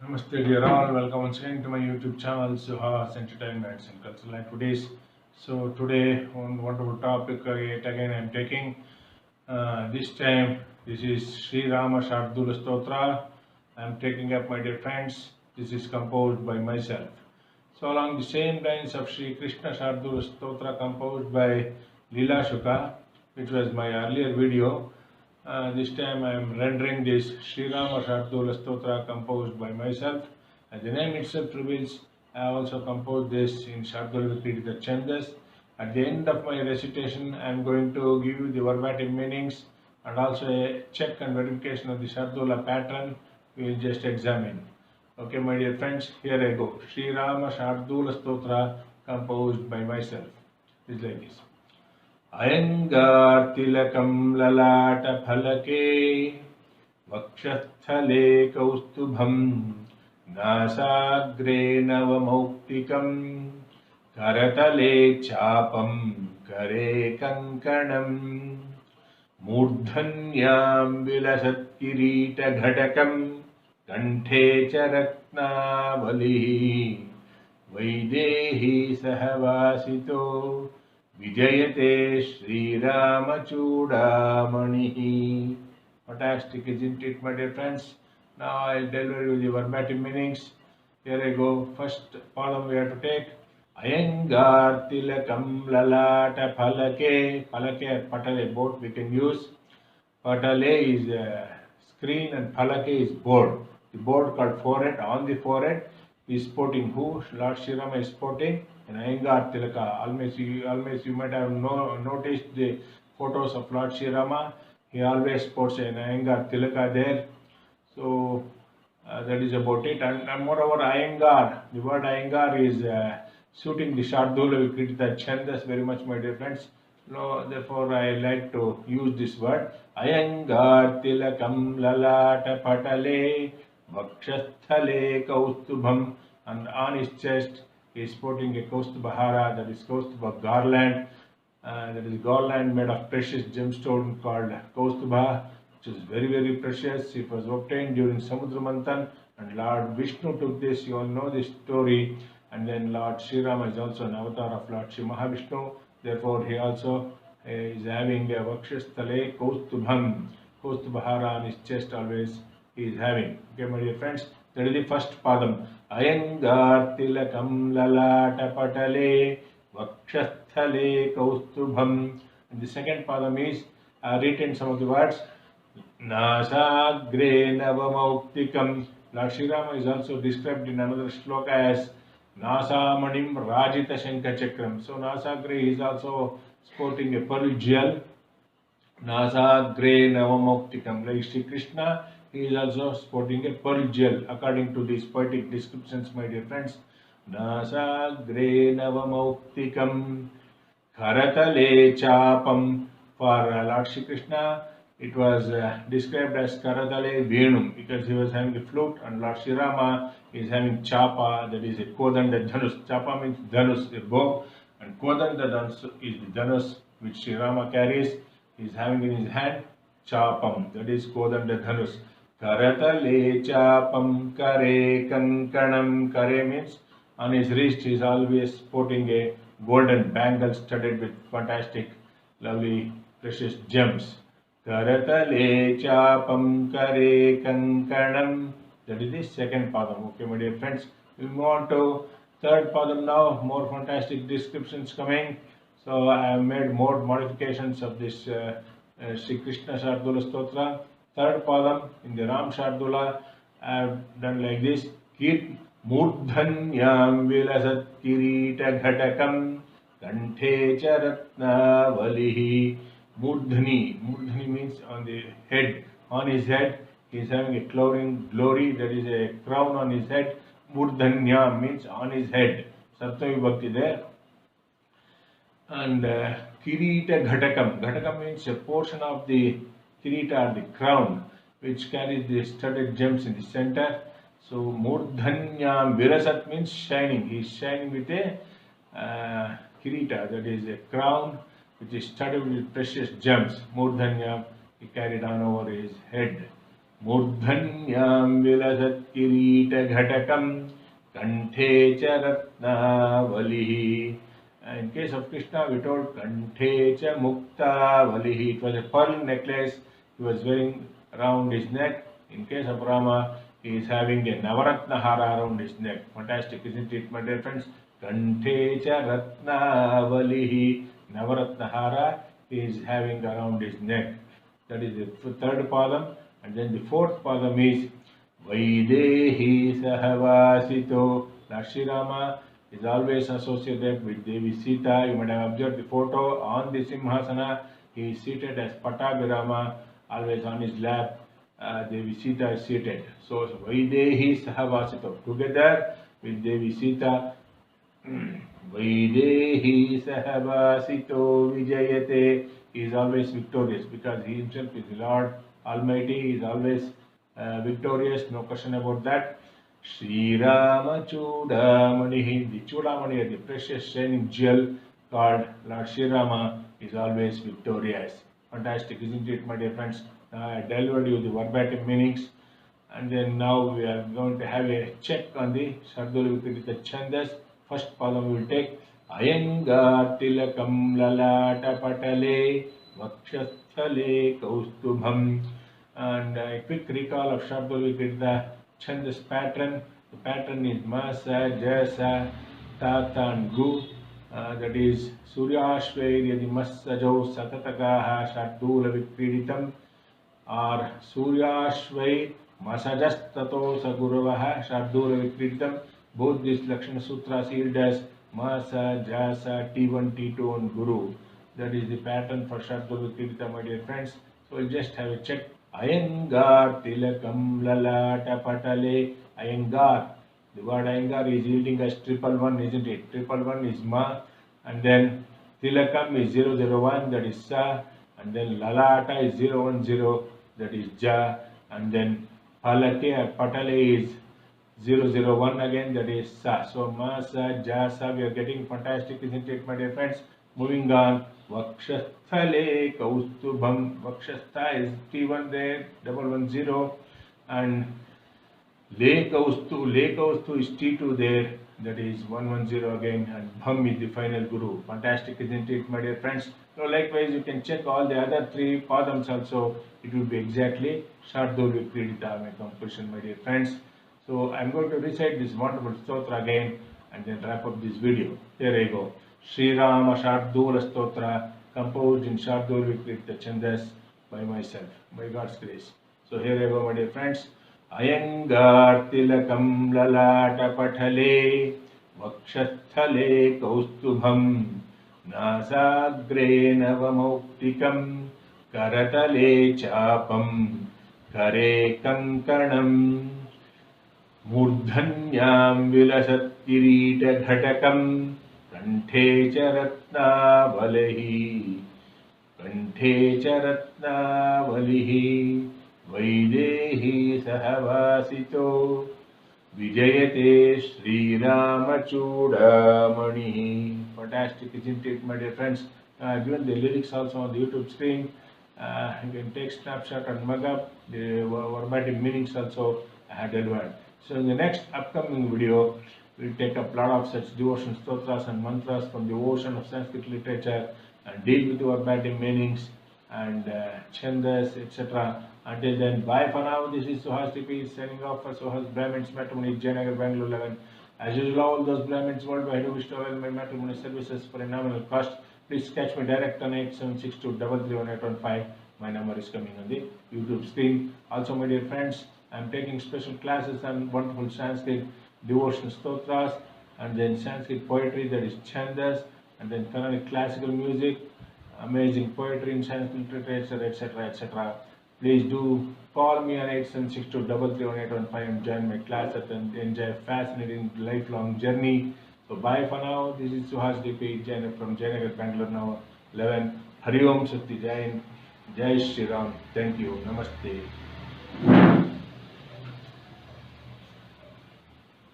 Namaste dear all, welcome once again to my YouTube channel Suhas Entertainments and Cultural Activities. So today one wonderful topic yet again I am taking. This time this is Sri Rama Shardula Stotra. I am taking up, my dear friends. This is composed by myself. So along the same lines of Sri Krishna Shardula Stotra composed by Leela Shuka, which was my earlier video. This time I am rendering this Sri Rama Shardula Stotra composed by myself. As the name itself reveals, I also composed this in Shardula Vikritita Chandas. At the end of my recitation, I am going to give you the verbatim meanings and also a check and verification of the Shardula pattern. We will just examine. Okay, my dear friends, here I go. Sri Rama Shardula Stotra composed by myself. It's like this. अयंगार्तिलकं ललाटफलके वक्षस्थले कौस्तुभं नासाग्रे नवमौक्तिकं करतले चापं करे कङ्कणं मूर्धन्यां विलसत्किरीटघटकं कण्ठे च रत्नावलिः Vaidehi सहवासितो Vijayate Sri Rama Chudamani. Fantastic, isn't it, my dear friends? Now I'll deliver you the verbatim meanings. Here I go. First column we have to take. Ayangar Tilakam Lalata Palake. Palake or Patale, both we can use. Patale is a screen and Palake is board. The board called forehead. On the forehead is sporting who? Lord Sri Rama is sporting an Ayangar Tilaka. Always you might have noticed the photos of Lord Sri Rama. He always sports an Ayangar Tilaka there. So that is about it. And moreover, Ayangar, the word Ayangar is suiting the Shardula Vikritita Chandas very much, my dear friends. No, therefore, I like to use this word. Ayangar Tilakam Lalata Patale Vakshasthale Kaustubham. And on his chest, he is sporting a Kaustubhara, that is Kaustubha garland, that is garland made of precious gemstone called Kaustubha, which is very, very precious. It was obtained during Samudra Manthan, and Lord Vishnu took this. You all know this story. And then Lord Sri Rama is also an avatar of Lord Sri Mahavishnu. Therefore, he also is having a Vakshasthale Kaustubham, Kaustubhara on his chest always he is having. Okay, my dear friends, that is the first padam. Ayangar Tilakam Lalata Patale Vakshasthale Kaustubham. And the second padam is written some of the words. Nasagre Navamauktikam. Lord Sri Rama is also described in another shloka as Nasamanim Rajita Shankha Chakram. So Nasagre is also sporting a pearl jewel. Nasagre Navamauktikam. Like Sri Krishna, he is also sporting a pearl jewel according to these poetic descriptions, my dear friends. Nasagre Navamauktikam Karatale Chapam. For Lord Sri Krishna, it was described as Karatale Venum because he was having a flute, and Lord Sri Rama is having Chapa, that is a Kodanda Dhanus. Chapa means Dhanus, a bow, and Kodanda Dhanus is the Dhanus which Sri Rama carries. He is having in his hand Chapam, that is Kodanda Dhanus. Karatale Chapam Kare Kankanam. Kare means on his wrist he is always sporting a golden bangle studded with fantastic, lovely, precious gems. Karatale Chapam Kare Kankanam. That is the second padam. Okay, my dear friends. We move on to third padam now. More fantastic descriptions coming. So I have made more modifications of this Sri Krishna Shardula Stotra. Third padam in the Ram Shardula, I have done like this. Kit Murdhanyam Vilasat Kirita Ghatakam Kanthe Charatna Valihi. Murdhani. Murdhani means on the head. On his head, he is having a glowing glory, that is a crown on his head. Murdhanyam means on his head. Saptami Bhakti there. And Kirita Ghatakam. Ghatakam means a portion of the Kirita, the crown, which carries the studded gems in the center. So Murdhanyam Virasat means shining. He is shining with a Kirita, that is a crown which is studded with precious gems. Murdhanyam he carried on over his head. मूर्धन्यां विलसत्किरीटघटकं कंठे च रत्नावलिः. In case of Krishna, we told Kanthe cha Muktavalihi. It was a pearl necklace he was wearing around his neck. In case of Rama, he is having a Navaratna hara around his neck. Fantastic, isn't it, my dear friends? Kanthe cha Ratnavalihi. Navaratna hara he is having around his neck. That is the third padam. And then the fourth padam is Vaidehi Sahavasito. Lord Sri Rama is always associated with Devi Sita. You might have observed the photo on the Simhasana. He is seated as Pattabhirama, always on his lap. Devi Sita is seated. So Vaidehi Sahavasito. Together with Devi Sita. Vaidehi Sahavasito Vijayate. He is always victorious because he himself is the Lord Almighty. He is always victorious, no question about that. Sri Rama Chudamani, the Chudamani, the precious shining jewel called Lord Sri Rama, is always victorious. Fantastic, isn't it, my dear friends? I delivered you the verbatim meanings, and then now we are going to have a check on the Shardul Vikridita Chandas. First padam we will take Ayangar Tilakam Lalata Patale Vakshathale Kaustubham. And a quick recall of Shardul Vikridita Chandas pattern. The pattern is Masa, Jasa, Tata and Gu. That is Suryashvair Yadi Masajau Satatakaha Shardula Vikriditam, or Suryashvair Masajastato Saguravaha Shardula Vikriditam. Both these Lakshana Sutras yield as Masa, Jasa, T1, T2 and Guru. That is the pattern for Shardul Vikridita, my dear friends. So we'll just have a check. Ayangar Tilakam Lalata Patale. Ayangar. The word Ayangar is yielding as 111, isn't it? 111 is Ma, and then Tilakam is 001, that is Sa, and then Lalata is 010, that is Ja, and then Patale is 001 again, that is Sa. So Ma, Sa, Ja, Sa, we are getting fantastic, isn't it, my dear friends? Moving on, Vakshathale Kaustubham. Vakshastha is T1 there, 110, and Le Kaustu is T2 there, that is 110 again, and Bham is the final Guru. Fantastic, isn't it, my dear friends? So likewise, you can check all the other three padams also. It will be exactly Shardul Vikridita, my composition, my dear friends. So I am going to recite this wonderful stotra again and then wrap up this video. Here I go. Sri Rama Shardula Stotra, composed in Shardul Vikridita Chandas by myself, by God's grace. So here I go, my dear friends. Ayangar Tilakam Lalata Patale Vakshathale Kaustubham Nasagre Navamauktikam Karatale Chapam Kare Kankanam Murdhanyam Vilasat Kirita Ghatakam Kanthe Charatna Valehi Kanthe Charatna Valihi Vaidehi Sahavasito Vijayate Sri Rama Chudamani. Fantastic, isn't it, my dear friends? I've given the lyrics also on the YouTube screen. You can take snapshot and mug up. The verbatim meanings also I had delivered. So in the next upcoming video, we'll take up a lot of such devotion stotras and mantras from the ocean of Sanskrit literature and deal with the verbatim meanings and chandas, etc. Until then, bye for now. This is Suhas TP signing off for Suhas Brahmins Matrimony, Jayanagar, Bangalore 11. As usual, all those Brahmins worldwide who wish to avail my matrimony services for a nominal cost, please catch me direct on 8762331815. My number is coming on the YouTube screen. Also, my dear friends, I am taking special classes on wonderful Sanskrit devotion stotras, and then Sanskrit poetry, that is chandas, and then Kannada classical music, amazing poetry in Sanskrit literature, etc. etc. Please do call me on 8762331815 and join my class and enjoy a fascinating lifelong journey. So bye for now. This is Suhas DP from Jayanagar, Bangalore now 11. Hari Om Shakti Jai Hind. Jai Shri Ram. Thank you. Namaste.